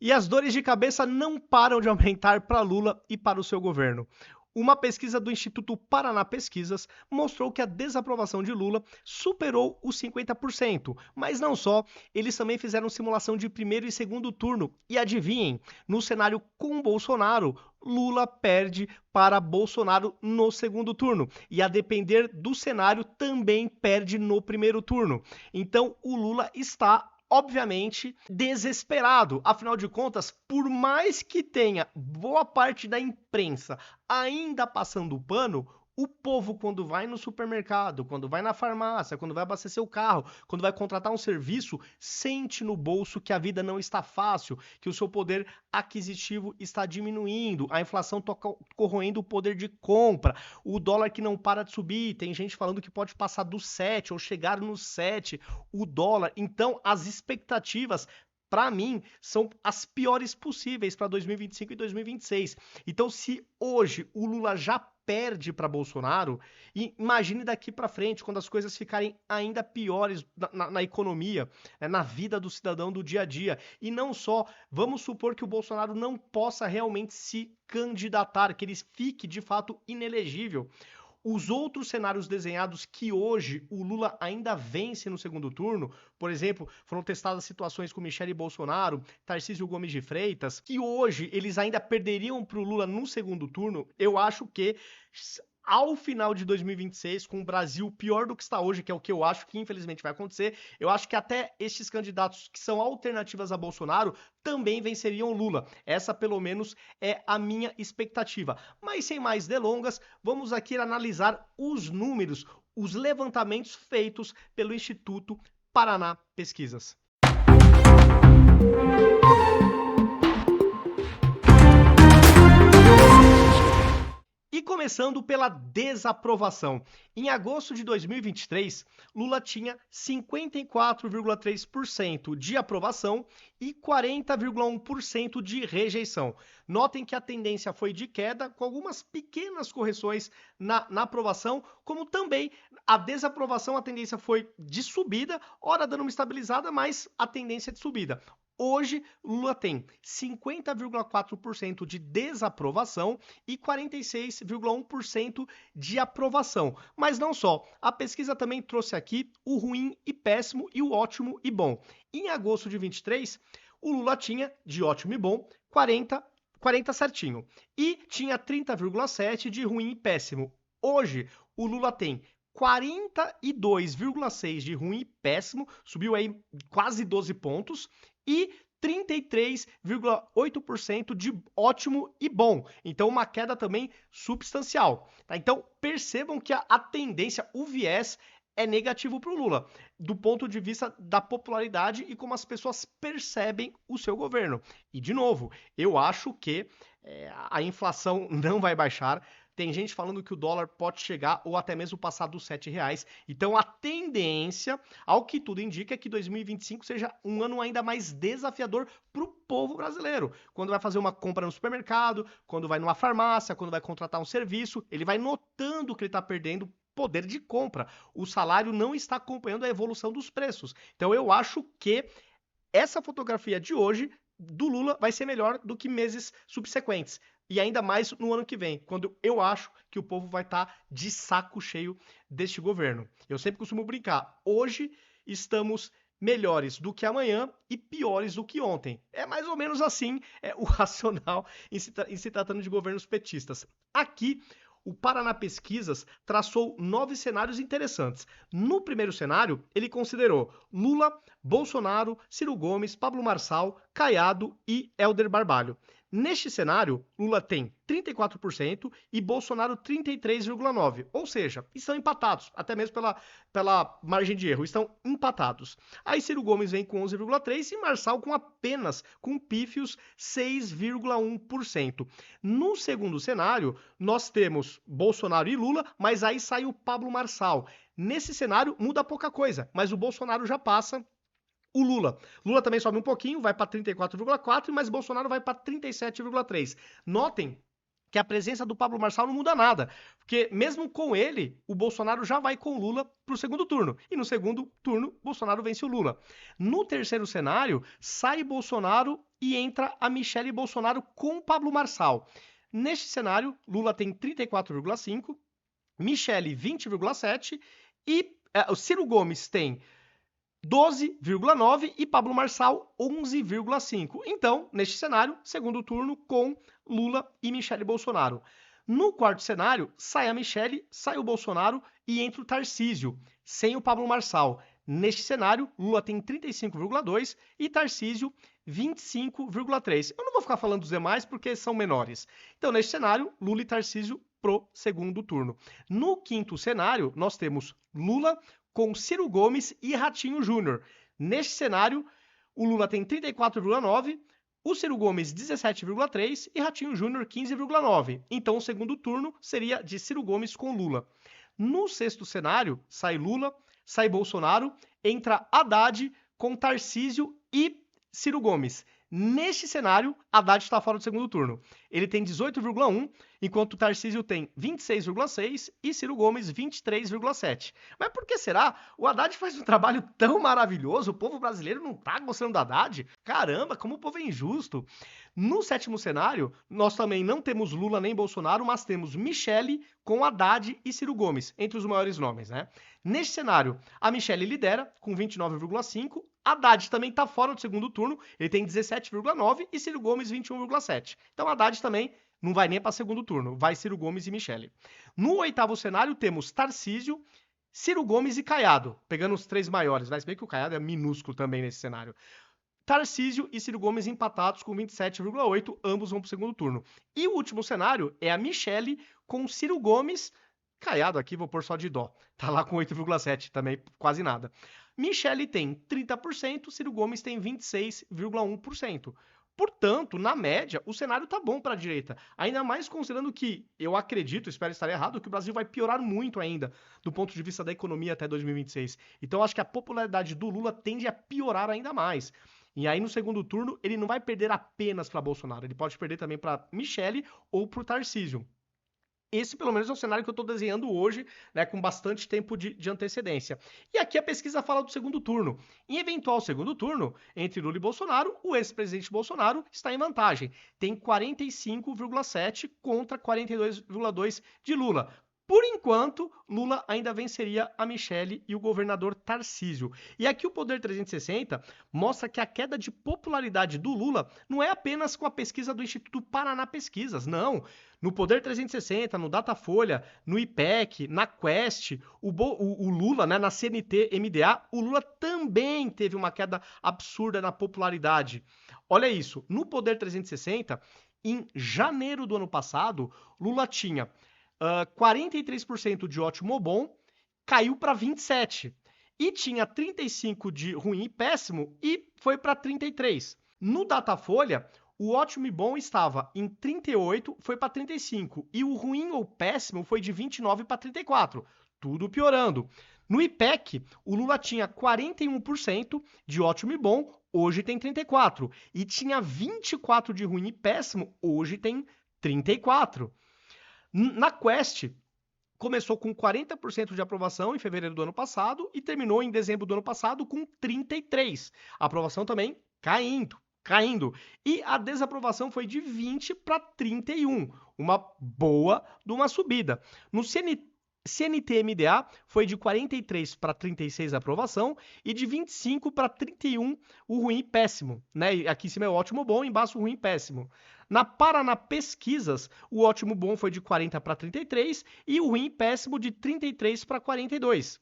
E as dores de cabeça não param de aumentar para Lula e para o seu governo. Uma pesquisa do Instituto Paraná Pesquisas mostrou que a desaprovação de Lula superou os 50%. Mas não só, eles também fizeram simulação de primeiro e segundo turno. E adivinhem, no cenário com Bolsonaro, Lula perde para Bolsonaro no segundo turno. E a depender do cenário, também perde no primeiro turno. Então o Lula está obviamente, desesperado. Afinal de contas, por mais que tenha boa parte da imprensa ainda passando o pano, o povo, quando vai no supermercado, quando vai na farmácia, quando vai abastecer o carro, quando vai contratar um serviço, sente no bolso que a vida não está fácil, que o seu poder aquisitivo está diminuindo, a inflação está corroendo o poder de compra, o dólar que não para de subir, tem gente falando que pode passar do 7 ou chegar no 7 o dólar. Então, as expectativas para mim, são as piores possíveis para 2025 e 2026. Então, se hoje o Lula já perde para Bolsonaro, imagine daqui para frente, quando as coisas ficarem ainda piores na economia, na vida do cidadão do dia a dia. E não só, vamos supor que o Bolsonaro não possa realmente se candidatar, que ele fique de fato inelegível. Os outros cenários desenhados que hoje o Lula ainda vence no segundo turno, por exemplo, foram testadas situações com Michele Bolsonaro, Tarcísio Gomes de Freitas, que hoje eles ainda perderiam para o Lula no segundo turno. Eu acho que ao final de 2026, com o Brasil pior do que está hoje, que é o que eu acho que infelizmente vai acontecer, eu acho que até estes candidatos que são alternativas a Bolsonaro também venceriam Lula. Essa, pelo menos, é a minha expectativa. Mas sem mais delongas, vamos aqui analisar os números, os levantamentos feitos pelo Instituto Paraná Pesquisas. E começando pela desaprovação. Em agosto de 2023, Lula tinha 54,3% de aprovação e 40,1% de rejeição. Notem que a tendência foi de queda, com algumas pequenas correções na aprovação, como também a desaprovação, a tendência foi de subida, ora dando uma estabilizada, mas a tendência é de subida. Hoje, Lula tem 50,4% de desaprovação e 46,1% de aprovação. Mas não só, a pesquisa também trouxe aqui o ruim e péssimo e o ótimo e bom. Em agosto de 23, o Lula tinha, de ótimo e bom, 40 certinho. E tinha 30,7 de ruim e péssimo. Hoje, o Lula tem 42,6 de ruim e péssimo, subiu aí quase 12 pontos, e 33,8% de ótimo e bom. Então, uma queda também substancial. Tá? Então, percebam que a tendência, o viés, é negativo para o Lula, do ponto de vista da popularidade e como as pessoas percebem o seu governo. E, de novo, eu acho que a inflação não vai baixar. Tem gente falando que o dólar pode chegar ou até mesmo passar dos R$7. Então a tendência, ao que tudo indica, é que 2025 seja um ano ainda mais desafiador para o povo brasileiro. Quando vai fazer uma compra no supermercado, quando vai numa farmácia, quando vai contratar um serviço, ele vai notando que ele está perdendo poder de compra. O salário não está acompanhando a evolução dos preços. Então eu acho que essa fotografia de hoje do Lula vai ser melhor do que meses subsequentes. E ainda mais no ano que vem, quando eu acho que o povo vai estar de saco cheio deste governo. Eu sempre costumo brincar. Hoje estamos melhores do que amanhã e piores do que ontem. É mais ou menos assim o racional em se tratando de governos petistas. Aqui, o Paraná Pesquisas traçou 9 cenários interessantes. No primeiro cenário, ele considerou Lula, Bolsonaro, Ciro Gomes, Pablo Marçal, Caiado e Helder Barbalho. Neste cenário, Lula tem 34% e Bolsonaro 33,9%. Ou seja, estão empatados, até mesmo pela margem de erro, estão empatados. Aí Ciro Gomes vem com 11,3% e Marçal com pífios 6,1%. No segundo cenário, nós temos Bolsonaro e Lula, mas aí sai o Pablo Marçal. Nesse cenário, muda pouca coisa, mas o Bolsonaro já passa o Lula. Lula também sobe um pouquinho, vai para 34,4%, mas Bolsonaro vai para 37,3%. Notem que a presença do Pablo Marçal não muda nada, porque mesmo com ele, o Bolsonaro já vai com o Lula para o segundo turno, e no segundo turno, Bolsonaro vence o Lula. No terceiro cenário, sai Bolsonaro e entra a Michelle Bolsonaro com o Pablo Marçal. Neste cenário, Lula tem 34,5%, Michelle 20,7% e o Ciro Gomes tem 12,9% e Pablo Marçal 11,5%. Então, neste cenário, segundo turno com Lula e Michelle Bolsonaro. No quarto cenário, sai a Michelle, sai o Bolsonaro e entra o Tarcísio, sem o Pablo Marçal. Neste cenário, Lula tem 35,2% e Tarcísio 25,3%. Eu não vou ficar falando dos demais porque são menores. Então, neste cenário, Lula e Tarcísio pro segundo turno. No quinto cenário, nós temos Lula com Ciro Gomes e Ratinho Júnior. Neste cenário, o Lula tem 34,9%, o Ciro Gomes 17,3% e Ratinho Júnior 15,9%. Então, o segundo turno seria de Ciro Gomes com Lula. No sexto cenário, sai Lula, sai Bolsonaro, entra Haddad com Tarcísio e Ciro Gomes. Neste cenário, Haddad está fora do segundo turno. Ele tem 18,1%, enquanto Tarcísio tem 26,6% e Ciro Gomes 23,7%. Mas por que será? O Haddad faz um trabalho tão maravilhoso, o povo brasileiro não está gostando do Haddad? Caramba, como o povo é injusto. No sétimo cenário, nós também não temos Lula nem Bolsonaro, mas temos Michelle com Haddad e Ciro Gomes, entre os maiores nomes, né? Neste cenário, a Michelle lidera com 29,5%, Haddad também está fora do segundo turno, ele tem 17,9% e Ciro Gomes 21,7%. Então Haddad também não vai nem para segundo turno, vai Ciro Gomes e Michelle. No oitavo cenário temos Tarcísio, Ciro Gomes e Caiado, pegando os três maiores, vai se ver que o Caiado é minúsculo também nesse cenário. Tarcísio e Ciro Gomes empatados com 27,8%, ambos vão para o segundo turno. E o último cenário é a Michelle com Ciro Gomes, Caiado aqui, vou pôr só de dó, tá lá com 8,7%, também quase nada. Michelle tem 30%, Ciro Gomes tem 26,1%. Portanto, na média, o cenário tá bom para a direita. Ainda mais considerando que, eu acredito, espero estar errado, que o Brasil vai piorar muito ainda do ponto de vista da economia até 2026. Então, acho que a popularidade do Lula tende a piorar ainda mais. E aí, no segundo turno, ele não vai perder apenas para Bolsonaro, ele pode perder também para Michelle ou para o Tarcísio. Esse, pelo menos, é o cenário que eu estou desenhando hoje, né, com bastante tempo de antecedência. E aqui a pesquisa fala do segundo turno. Em eventual segundo turno, entre Lula e Bolsonaro, o ex-presidente Bolsonaro está em vantagem. Tem 45,7% contra 42,2% de Lula. Por enquanto, Lula ainda venceria a Michelle e o governador Tarcísio. E aqui o Poder 360 mostra que a queda de popularidade do Lula não é apenas com a pesquisa do Instituto Paraná Pesquisas, não. No Poder 360, no Datafolha, no IPEC, na Quest, o Lula, né, na CNT-MDA, o Lula também teve uma queda absurda na popularidade. Olha isso, no Poder 360, em janeiro do ano passado, Lula tinha 43% de ótimo ou bom, caiu para 27%. E tinha 35% de ruim e péssimo e foi para 33%. No Datafolha, o ótimo e bom estava em 38%, foi para 35%. E o ruim ou péssimo foi de 29% para 34%. Tudo piorando. No IPEC, o Lula tinha 41% de ótimo e bom, hoje tem 34%. E tinha 24% de ruim e péssimo, hoje tem 34%. Na Quest, começou com 40% de aprovação em fevereiro do ano passado e terminou em dezembro do ano passado com 33%. A aprovação também caindo. E a desaprovação foi de 20 para 31, uma boa de uma subida. No CNT-MDA foi de 43 para 36 a aprovação e de 25 para 31 o ruim e péssimo, né? Aqui em cima é o ótimo bom, embaixo o ruim e péssimo. Na Paraná Pesquisas, o ótimo bom foi de 40 para 33 e o ruim e péssimo de 33 para 42.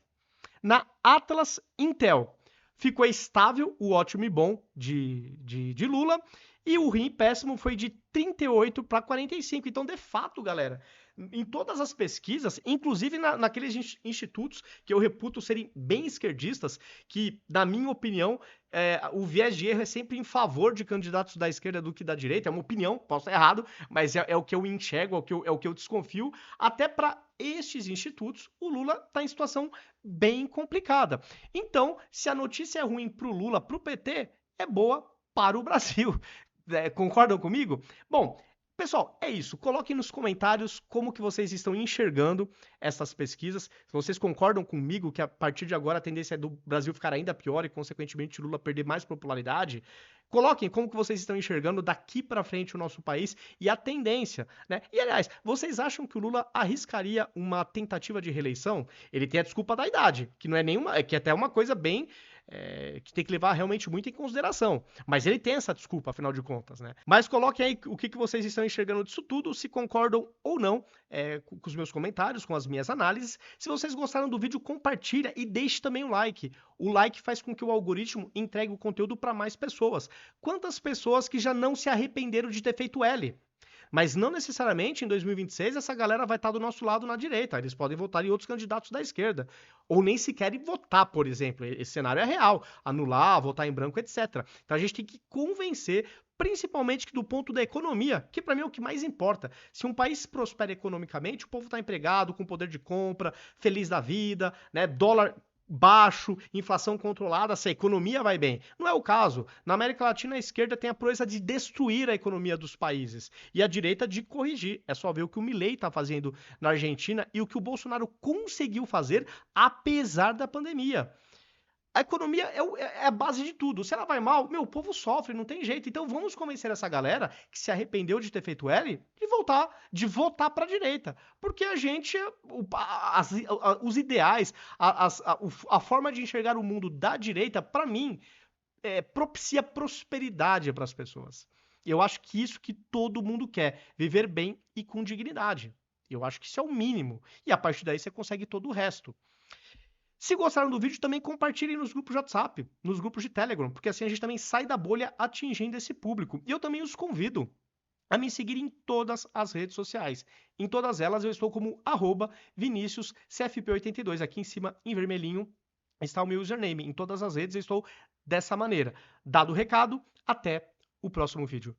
Na Atlas Intel, ficou estável o ótimo e bom de Lula e o ruim e péssimo foi de 38 para 45. Então, de fato, galera, em todas as pesquisas, inclusive naqueles institutos que eu reputo serem bem esquerdistas, que, na minha opinião, o viés de erro é sempre em favor de candidatos da esquerda do que da direita. É uma opinião, posso estar errado, mas é o que eu enxergo, é o que eu desconfio. Até para estes institutos, o Lula está em situação bem complicada. Então, se a notícia é ruim para o Lula, para o PT, é boa para o Brasil. Concordam comigo? Bom, Pessoal, é isso. Coloquem nos comentários como que vocês estão enxergando essas pesquisas. Se vocês concordam comigo que a partir de agora a tendência é do Brasil ficar ainda pior e, consequentemente, Lula perder mais popularidade, coloquem como que vocês estão enxergando daqui para frente o nosso país e a tendência, né? E, aliás, vocês acham que o Lula arriscaria uma tentativa de reeleição? Ele tem a desculpa da idade, que não é nenhuma, que é até uma coisa bem que tem que levar realmente muito em consideração. Mas ele tem essa desculpa, afinal de contas, né? Mas coloquem aí o que vocês estão enxergando disso tudo, se concordam ou não com os meus comentários, com as minhas análises. Se vocês gostaram do vídeo, compartilha e deixe também o like. O like faz com que o algoritmo entregue o conteúdo para mais pessoas. Quantas pessoas que já não se arrependeram de ter feito L? Mas não necessariamente em 2026 essa galera vai estar do nosso lado na direita. Eles podem votar em outros candidatos da esquerda. Ou nem sequer votar, por exemplo. Esse cenário é real. Anular, votar em branco, etc. Então a gente tem que convencer, principalmente do ponto da economia, que para mim é o que mais importa. Se um país prospera economicamente, o povo está empregado, com poder de compra, feliz da vida, né? Dólar baixo, inflação controlada, se a economia vai bem. Não é o caso. Na América Latina, a esquerda tem a proeza de destruir a economia dos países e a direita de corrigir. É só ver o que o Milei está fazendo na Argentina e o que o Bolsonaro conseguiu fazer apesar da pandemia. A economia é a base de tudo. Se ela vai mal, meu, o povo sofre, não tem jeito. Então vamos convencer essa galera que se arrependeu de ter feito L de votar para a direita. Porque a gente, os ideais, a forma de enxergar o mundo da direita, para mim, propicia prosperidade para as pessoas. Eu acho que isso que todo mundo quer, viver bem e com dignidade. Eu acho que isso é o mínimo. E a partir daí você consegue todo o resto. Se gostaram do vídeo, também compartilhem nos grupos de WhatsApp, nos grupos de Telegram, porque assim a gente também sai da bolha atingindo esse público. E eu também os convido a me seguir em todas as redes sociais. Em todas elas eu estou como @ViniciusCFP82. Aqui em cima, em vermelhinho, está o meu username. Em todas as redes eu estou dessa maneira. Dado o recado, até o próximo vídeo.